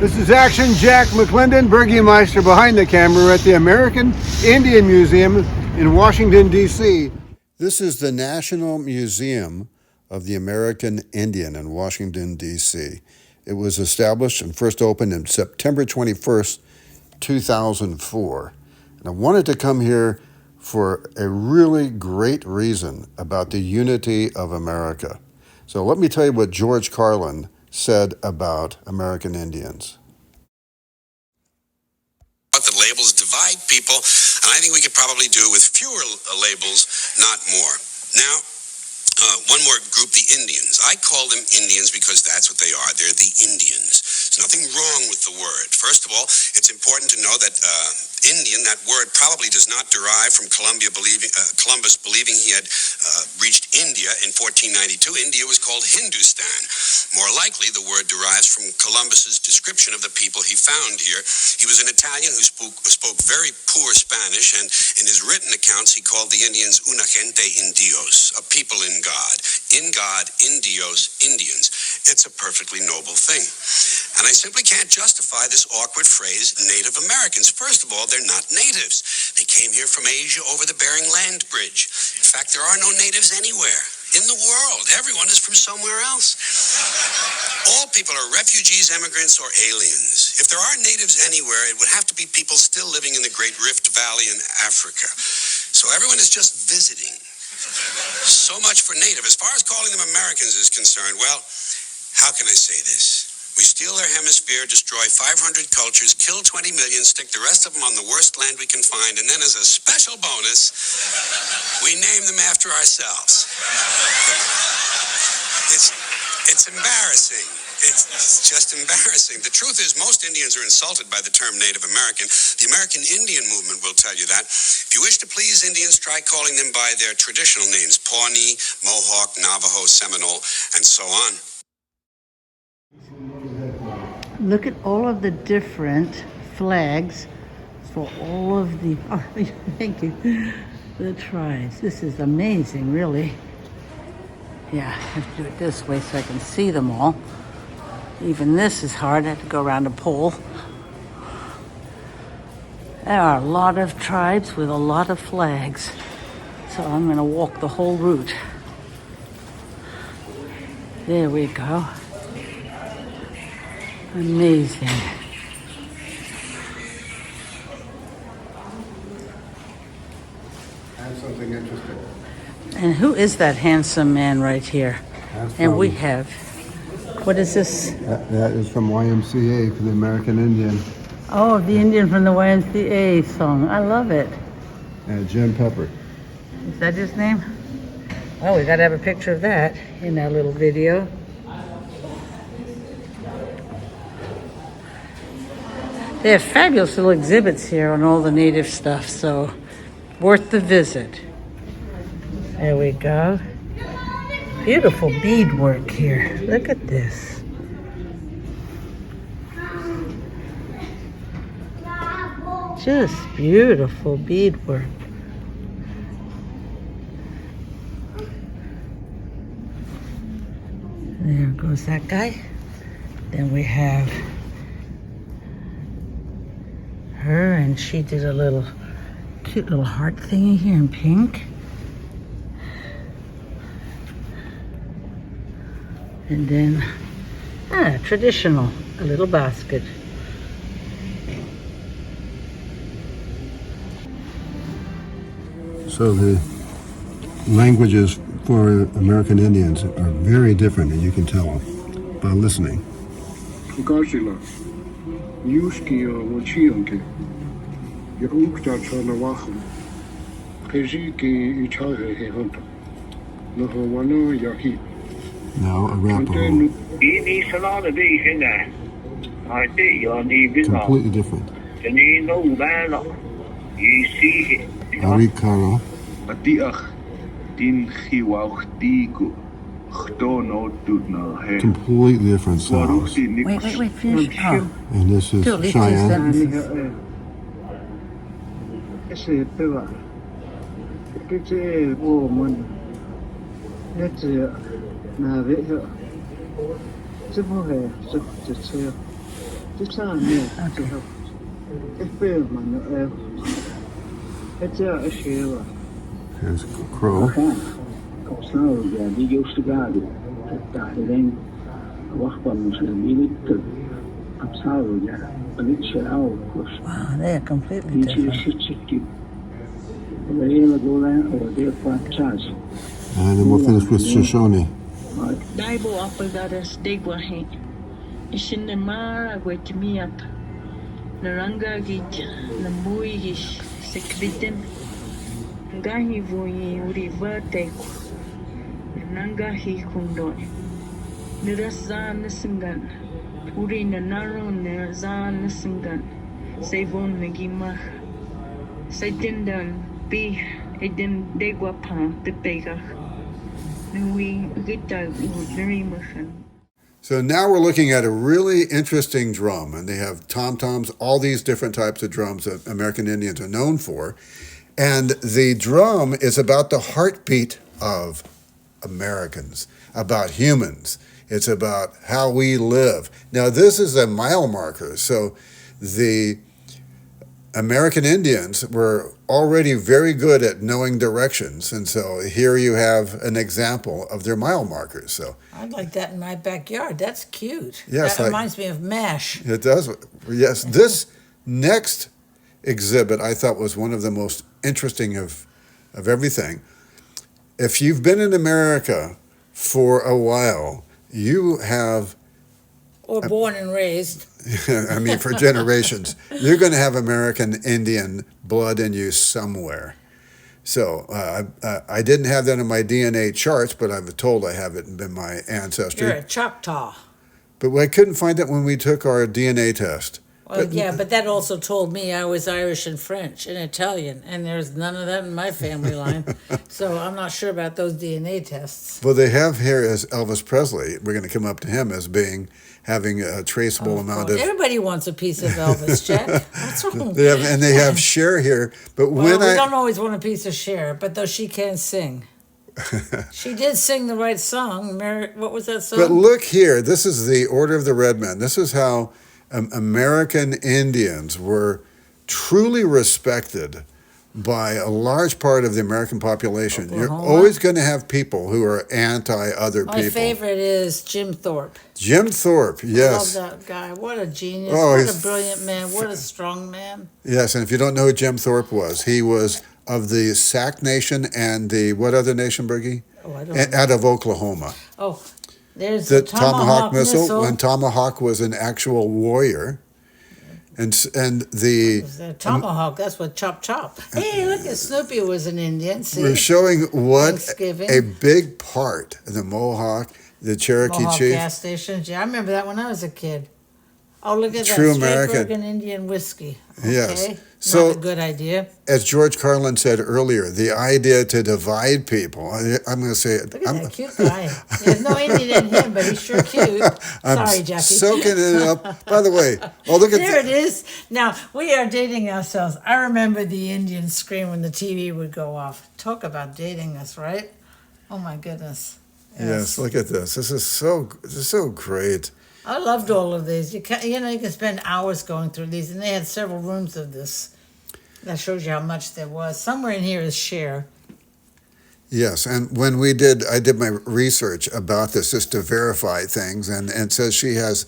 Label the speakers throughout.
Speaker 1: This is Action Jack McClendon, Burgomeister behind the camera at the American Indian Museum in Washington, D.C. This is the National Museum of the American Indian in Washington, D.C. It was established and first opened on September 21st, 2004. And I wanted to come here for a really great reason about the unity of America. So let me tell you what George Carlin said about American Indians.
Speaker 2: That labels divide people, and I think we could probably do with fewer labels, not more. Now, one more group, the Indians. I call them Indians because that's what they are. They're the Indians. There's nothing wrong with the word. First of all, it's important to know that Indian, that word probably does not derive from Columbus believing he had reached India in 1492. India was called Hindustan. More likely, the word derives from Columbus's description of the people he found here. He was an Italian who spoke very poor Spanish, and in his written accounts, he called the Indians una gente indios, a people in God. In God, in Dios, Indians. It's a perfectly noble thing. And I simply can't justify this awkward phrase, Native Americans. First of all, they're not natives. They came here from Asia over the Bering Land Bridge. In fact, there are no natives anywhere in the world. Everyone is from somewhere else. All people are refugees, immigrants, or aliens. If there are natives anywhere, it would have to be people still living in the Great Rift Valley in Africa. So everyone is just visiting. So much for native. As far as calling them Americans is concerned, well, how can I say this? We steal their hemisphere, destroy 500 cultures, kill 20 million, stick the rest of them on the worst land we can find, and then as a special bonus, we name them after ourselves. It's embarrassing. It's just embarrassing. The truth is, most Indians are insulted by the term Native American. The American Indian movement will tell you that. If you wish to please Indians, try calling them by their traditional names: Pawnee, Mohawk, Navajo, Seminole, and so on.
Speaker 3: Look at all of the different flags for all of the, thank you, the tribes. This is amazing, really. Yeah, I have to do it this way so I can see them all. Even this is hard. I have to go around a pole. There are a lot of tribes with a lot of flags. So I'm going to walk the whole route. There we go. Amazing.
Speaker 1: That's something interesting.
Speaker 3: And who is that handsome man right here? And we have, what is this?
Speaker 1: That is from YMCA for the American Indian.
Speaker 3: Oh, the Indian from the YMCA song. I love it.
Speaker 1: Jim Pepper.
Speaker 3: Is that his name? Oh, we got to have a picture of that in our little video. They have fabulous little exhibits here on all the native stuff, so worth the visit. There we go. Beautiful beadwork here. Look at this. Just beautiful beadwork. There goes that guy. Then we have her, and she did a little cute little heart thingy here in pink. And then, traditional, a little basket.
Speaker 1: So the languages for American Indians are very different, and you can tell by listening. Now Arapaho. Completely different. Arikara. Completely different sounds.
Speaker 3: Wait, finish. Oh.
Speaker 1: And this is
Speaker 3: Do at least
Speaker 1: Cheyenne.
Speaker 3: 2 sentences. Okay.
Speaker 1: Here's a crow.
Speaker 3: Wow, they are completely different.
Speaker 1: And then we'll finish with Shoshone.
Speaker 3: Daibo apagadas degwahe. Ishinemara gwetimiak. Naranga git. Namui gish. Sekbiten. Ngahi voye uriva teko. Nanga hi kundoi. Nirasa nisingan. Uri nanaro nirasa nisingan. Sevon nagimach. Saitindan bi edin degwapa pepegach. Nui gita urimachan.
Speaker 1: So now we're looking at a really interesting drum, and they have tom-toms, all these different types of drums that American Indians are known for. And the drum is about the heartbeat of Americans, about humans. It's about how we live. Now, this is a mile marker. So the American Indians were already very good at knowing directions. And so here you have an example of their mile markers. So
Speaker 3: I'd like that in my backyard. That's cute.
Speaker 1: Yes,
Speaker 3: That reminds me of MASH.
Speaker 1: it does. Yes, this next exhibit I thought was one of the most interesting of everything. If you've been in America for a while, you have,
Speaker 3: Or born and raised.
Speaker 1: I mean, for generations, you're going to have American Indian blood in you somewhere. So I didn't have that in my DNA charts, but I'm told I have it in my ancestry.
Speaker 3: You're a Choctaw.
Speaker 1: But I couldn't find it when we took our DNA test.
Speaker 3: Well, but that also told me I was Irish and French and Italian, and there's none of that in my family line. So I'm not sure about those DNA tests.
Speaker 1: Well, they have here as Elvis Presley. We're going to come up to him as having a traceable amount of.
Speaker 3: Everybody wants a piece of Elvis, Jack. What's wrong?
Speaker 1: They have Cher here, but
Speaker 3: Well, we don't always want a piece of Cher, but though she can sing. She did sing the right song. What was that song?
Speaker 1: But look here. This is the Order of the Red Men. This is how American Indians were truly respected by a large part of the American population.
Speaker 3: Oklahoma.
Speaker 1: You're always going to have people who are anti-other people.
Speaker 3: My favorite is Jim Thorpe.
Speaker 1: Jim Thorpe, yes.
Speaker 3: I love that guy. What a genius.
Speaker 1: Oh,
Speaker 3: What a brilliant man. What a strong man.
Speaker 1: Yes, and if you don't know who Jim Thorpe was, he was of the Sac Nation and the, what other nation, Bergie?
Speaker 3: Oh, I don't know.
Speaker 1: Out of Oklahoma.
Speaker 3: Oh, there's
Speaker 1: The
Speaker 3: the Tomahawk missile.
Speaker 1: when Tomahawk was an actual warrior. And the
Speaker 3: The Tomahawk, that's what Chop Chop. Hey, look at Snoopy was an Indian. See?
Speaker 1: we're showing what
Speaker 3: Thanksgiving.
Speaker 1: a big part the Mohawk, the Cherokee
Speaker 3: Mohawk
Speaker 1: Chief.
Speaker 3: gas stations. Yeah, I remember that when I was a kid. Oh, look at
Speaker 1: True
Speaker 3: that. Straight
Speaker 1: American.
Speaker 3: American Indian whiskey. Okay.
Speaker 1: Yes. So-
Speaker 3: Not a good idea.
Speaker 1: As George Carlin said earlier, the idea to divide people. I'm going to say it.
Speaker 3: Look at that cute guy. There's no Indian in him, but he's sure cute.
Speaker 1: I'm
Speaker 3: Sorry, Jackie.
Speaker 1: soaking it up. By the way, oh look at
Speaker 3: There it is. Now, we are dating ourselves. I remember the Indian scream when the TV would go off. Talk about dating us, right? Oh, my goodness.
Speaker 1: Yes, look at this. This is so great.
Speaker 3: I loved all of these. You can spend hours going through these, and they had several rooms of this. That shows you how much there was. Somewhere in here is Cher.
Speaker 1: Yes, and when I did my research about this just to verify things, and it says she has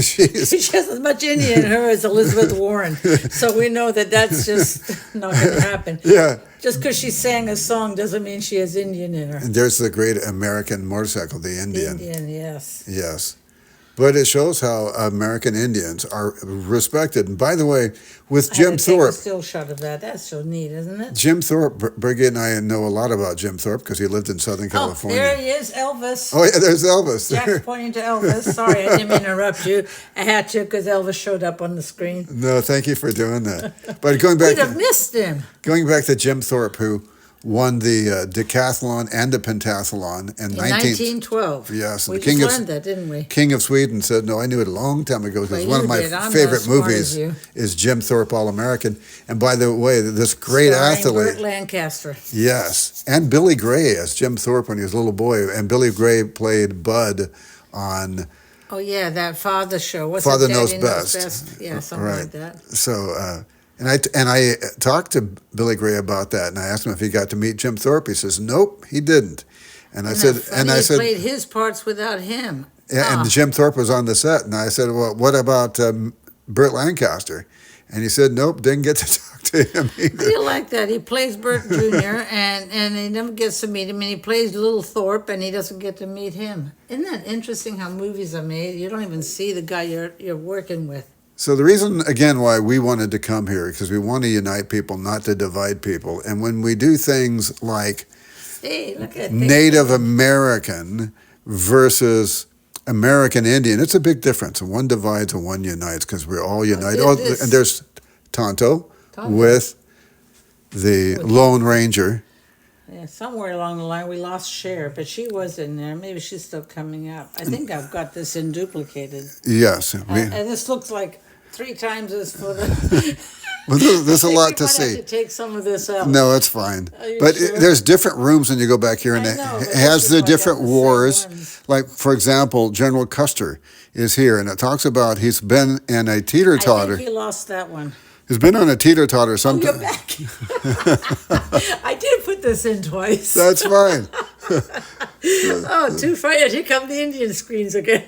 Speaker 3: She has as much Indian in her as Elizabeth Warren. So we know that that's just not going to happen.
Speaker 1: Yeah.
Speaker 3: Just because she sang a song doesn't mean she has Indian in her.
Speaker 1: And there's the great American motorcycle, the Indian.
Speaker 3: Indian, yes.
Speaker 1: Yes. But it shows how American Indians are respected. And by the way, with Jim
Speaker 3: I had to
Speaker 1: Thorpe,
Speaker 3: take a still shot of that. That's so neat, isn't it?
Speaker 1: Jim Thorpe, Brigitte and I know a lot about Jim Thorpe because he lived in Southern California.
Speaker 3: Oh, there he is, Elvis.
Speaker 1: Oh, yeah, there's Elvis.
Speaker 3: Jack's pointing to Elvis. Sorry, I didn't interrupt you. I had to because Elvis showed up on the screen.
Speaker 1: No, thank you for doing that. But going back
Speaker 3: We'd have missed him.
Speaker 1: to Jim Thorpe, who won the decathlon and the pentathlon in
Speaker 3: In 1912.
Speaker 1: Yes,
Speaker 3: We
Speaker 1: the
Speaker 3: just learned that, didn't we?
Speaker 1: King of Sweden said, no, I knew it a long time ago because
Speaker 3: Well,
Speaker 1: one of
Speaker 3: you
Speaker 1: my
Speaker 3: did. I'm not
Speaker 1: favorite
Speaker 3: as smart
Speaker 1: movies
Speaker 3: as you.
Speaker 1: is Jim Thorpe All-American. And by the way, this great
Speaker 3: Starring
Speaker 1: athlete.
Speaker 3: Burt Lancaster.
Speaker 1: Yes, and Billy Gray as Jim Thorpe when he was a little boy. And Billy Gray played Bud on
Speaker 3: Oh yeah, that father show. What's
Speaker 1: Father
Speaker 3: it?
Speaker 1: Knows
Speaker 3: Daddy
Speaker 1: Best.
Speaker 3: Yeah, something
Speaker 1: Right.
Speaker 3: like that.
Speaker 1: So, and I talked to Billy Gray about that, and I asked him if he got to meet Jim Thorpe. He says, nope, he didn't. And I said,
Speaker 3: he played his parts without him.
Speaker 1: yeah, and Jim Thorpe was on the set, and I said, well, what about Burt Lancaster? And he said, nope, didn't get to talk to him
Speaker 3: I
Speaker 1: either.
Speaker 3: feel like that. He plays Bert Jr. and he never gets to meet him, and he plays Little Thorpe, and he doesn't get to meet him. Isn't that interesting how movies are made? You don't even see the guy you're working with.
Speaker 1: So the reason, again, why we wanted to come here, because we want to unite people, not to divide people. And when we do things like
Speaker 3: Hey, look at
Speaker 1: Native American versus American Indian, it's a big difference. And one divides and one unites, because we're all united. And there's Tonto with the Lone Ranger.
Speaker 3: Yeah, somewhere along the line we lost Cher, but she was in there. Maybe she's still coming up. I think I've got this in duplicated.
Speaker 1: Yes.
Speaker 3: And this looks like 3 times as for the...
Speaker 1: Well, there's a lot to
Speaker 3: We might
Speaker 1: see.
Speaker 3: have to take some of this out.
Speaker 1: No, it's fine.
Speaker 3: But
Speaker 1: there's different rooms when you go back here, and
Speaker 3: I know,
Speaker 1: it
Speaker 3: but
Speaker 1: has
Speaker 3: this
Speaker 1: the
Speaker 3: is like
Speaker 1: different
Speaker 3: the same
Speaker 1: wars.
Speaker 3: ones.
Speaker 1: Like, for example, General Custer is here, and it talks about he's been in a
Speaker 3: I
Speaker 1: teeter-totter.
Speaker 3: think he lost that one.
Speaker 1: He's been on a teeter-totter
Speaker 3: Oh,
Speaker 1: sometime.
Speaker 3: you're back. I did put this in twice.
Speaker 1: That's fine.
Speaker 3: Oh, too funny. Here come the Indian screens again.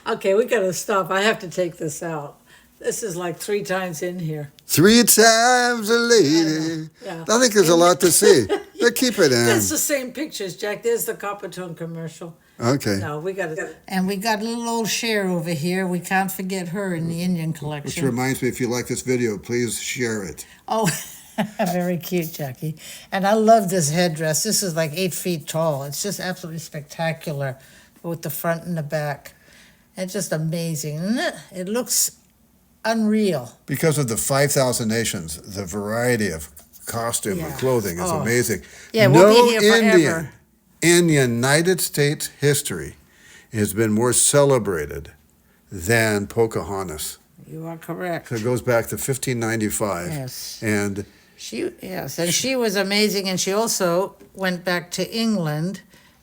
Speaker 3: Okay, we got to stop. I have to take this out. This is like 3 times in here.
Speaker 1: 3 times a lady.
Speaker 3: Yeah.
Speaker 1: I think there's a lot to see. But keep it in.
Speaker 3: That's the same pictures, Jack. There's the Coppertone commercial.
Speaker 1: Okay.
Speaker 3: No, we got it. And we got little old Cher over here. We can't forget her in the Indian
Speaker 1: Which
Speaker 3: collection.
Speaker 1: reminds me, if you like this video, please share it.
Speaker 3: Oh, very cute, Jackie. And I love this headdress. This is like 8 feet tall. It's just absolutely spectacular with the front and the back. It's just amazing, isn't it? It looks unreal.
Speaker 1: Because of the 5,000 nations, the variety of costume and
Speaker 3: Yeah.
Speaker 1: clothing is
Speaker 3: Oh.
Speaker 1: amazing.
Speaker 3: Yeah, we'll
Speaker 1: no
Speaker 3: be here forever.
Speaker 1: Indian in United States history has been more celebrated than Pocahontas.
Speaker 3: You are correct.
Speaker 1: So it goes back to 1595.
Speaker 3: Yes.
Speaker 1: And
Speaker 3: And she was amazing, and she also went back to England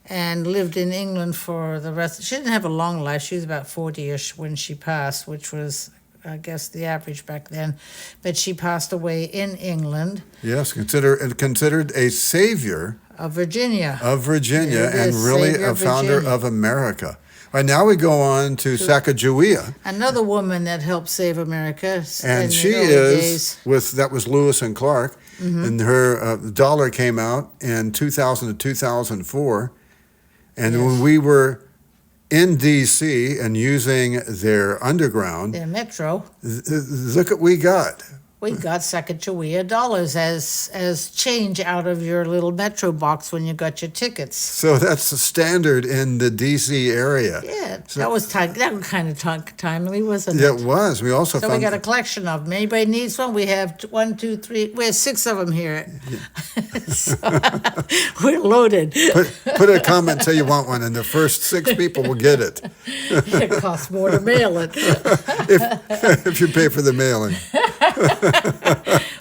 Speaker 3: and lived in England for the rest. She didn't have a long life. She was about 40-ish when she passed, which was, I guess, the average back then. But she passed away in England.
Speaker 1: yes, considered a savior
Speaker 3: Of Virginia.
Speaker 1: Virginia
Speaker 3: There it
Speaker 1: and
Speaker 3: is,
Speaker 1: really
Speaker 3: savior
Speaker 1: a
Speaker 3: of
Speaker 1: founder
Speaker 3: Virginia.
Speaker 1: of America. All right, now we go on to Sacagawea.
Speaker 3: Another woman that helped save America. in
Speaker 1: And
Speaker 3: the
Speaker 1: she
Speaker 3: early
Speaker 1: is
Speaker 3: days.
Speaker 1: that was Lewis and Clark, and her dollar came out in 2000 to 2004, and when we were in D.C. and using their underground,
Speaker 3: The Metro.
Speaker 1: look what we got.
Speaker 3: We got Sacagawea dollars as change out of your little Metro box when you got your tickets.
Speaker 1: So that's the standard in the D.C. area.
Speaker 3: Yeah, that was kind of timely, wasn't
Speaker 1: It
Speaker 3: it?
Speaker 1: was. We also
Speaker 3: So we
Speaker 1: found
Speaker 3: got a collection of them. Anybody needs one? We have 1, 2, 3. We have 6 of them here. So, we're loaded.
Speaker 1: put a comment till you want one, and the first 6 people will get it
Speaker 3: It costs more to mail it.
Speaker 1: if you pay for the mailing.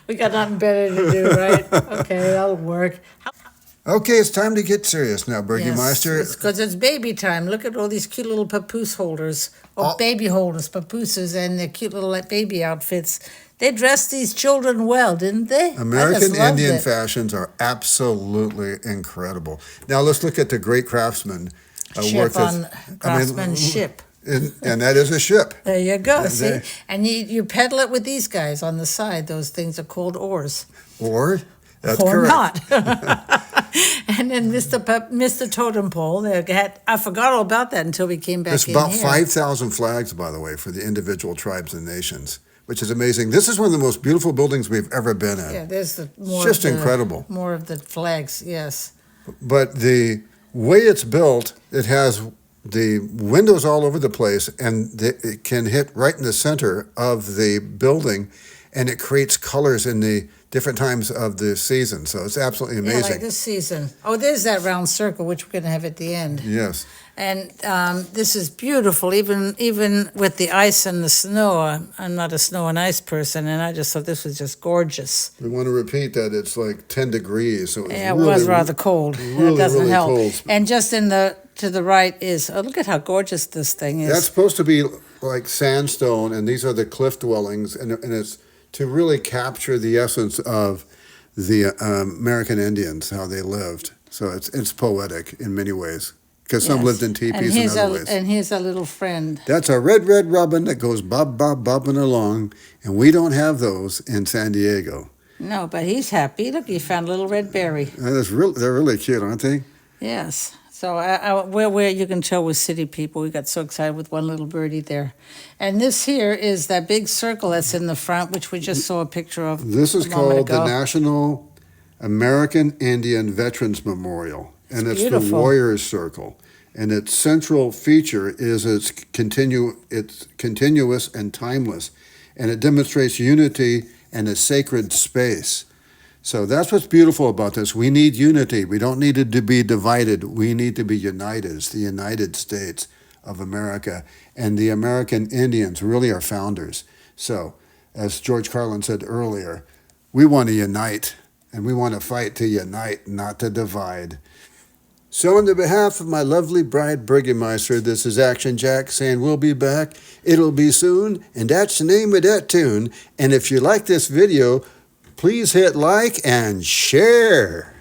Speaker 3: We got nothing better to do, right? Okay, that'll work.
Speaker 1: Okay, it's time to get serious now, Burgermeister.
Speaker 3: Because it's baby time. Look at all these cute little papoose holders, or
Speaker 1: Oh.
Speaker 3: baby holders, papooses, and their cute little baby outfits. They dressed these children well, didn't they? I
Speaker 1: American
Speaker 3: just loved
Speaker 1: Indian
Speaker 3: it.
Speaker 1: fashions are absolutely incredible. Now let's look at the great craftsman
Speaker 3: Ship on craftsmanship.
Speaker 1: And that is a ship.
Speaker 3: There you go. See,
Speaker 1: There.
Speaker 3: and you pedal it with these guys on the side. Those things are called oars,
Speaker 1: Or that's
Speaker 3: or
Speaker 1: correct.
Speaker 3: not. And then Mr. Totem Pole. I forgot all about that until we came back
Speaker 1: There's
Speaker 3: in
Speaker 1: about
Speaker 3: here.
Speaker 1: 5,000 flags, by the way, for the individual tribes and nations, which is amazing. This is one of the most beautiful buildings we've ever been in.
Speaker 3: Yeah, there's the more.
Speaker 1: Just
Speaker 3: of the,
Speaker 1: incredible.
Speaker 3: More of the flags. Yes.
Speaker 1: But the way it's built, it has the windows all over the place, and it can hit right in the center of the building, and it creates colors in the different times of the season. So it's absolutely
Speaker 3: Yeah,
Speaker 1: amazing.
Speaker 3: like this season. Oh, there's that round circle, which we're going to have at the end.
Speaker 1: Yes.
Speaker 3: And this is beautiful, even with the ice and the snow. I'm not a snow and ice person, and I just thought this was just gorgeous.
Speaker 1: We want to repeat that it's like 10 degrees. So
Speaker 3: Yeah, it was rather cold.
Speaker 1: really,
Speaker 3: That doesn't
Speaker 1: really
Speaker 3: help.
Speaker 1: cold.
Speaker 3: And just in the to the right is, oh, look at how gorgeous this thing is.
Speaker 1: That's supposed to be like sandstone, and these are the cliff dwellings, and it's to really capture the essence of the American Indians, how they lived. So it's poetic in many ways, because some
Speaker 3: Yes.
Speaker 1: lived in teepees in other ways.
Speaker 3: And here's a little friend.
Speaker 1: That's a red, red robin that goes bobbing along, and we don't have those in San Diego.
Speaker 3: No, but he's happy. Look, he found a little red berry.
Speaker 1: They're really cute, aren't they?
Speaker 3: Yes. So where you can tell we're city people. We got so excited with one little birdie there. And this here is that big circle that's in the front, which we just saw a picture of.
Speaker 1: This is
Speaker 3: a moment
Speaker 1: called the
Speaker 3: ago.
Speaker 1: National American Indian Veterans Memorial, and it's the
Speaker 3: beautiful.
Speaker 1: Warriors Circle. And its central feature is it's continuous and timeless, and it demonstrates unity and a sacred space. So that's what's beautiful about this. We need unity. We don't need it to be divided. We need to be united. It's the United States of America, and the American Indians really are founders. So, as George Carlin said earlier, we want to unite, and we want to fight to unite, not to divide. So on the behalf of my lovely bride, Burgermeister, this is Action Jack saying we'll be back. It'll be soon, and that's the name of that tune. And if you like this video, please hit like and share.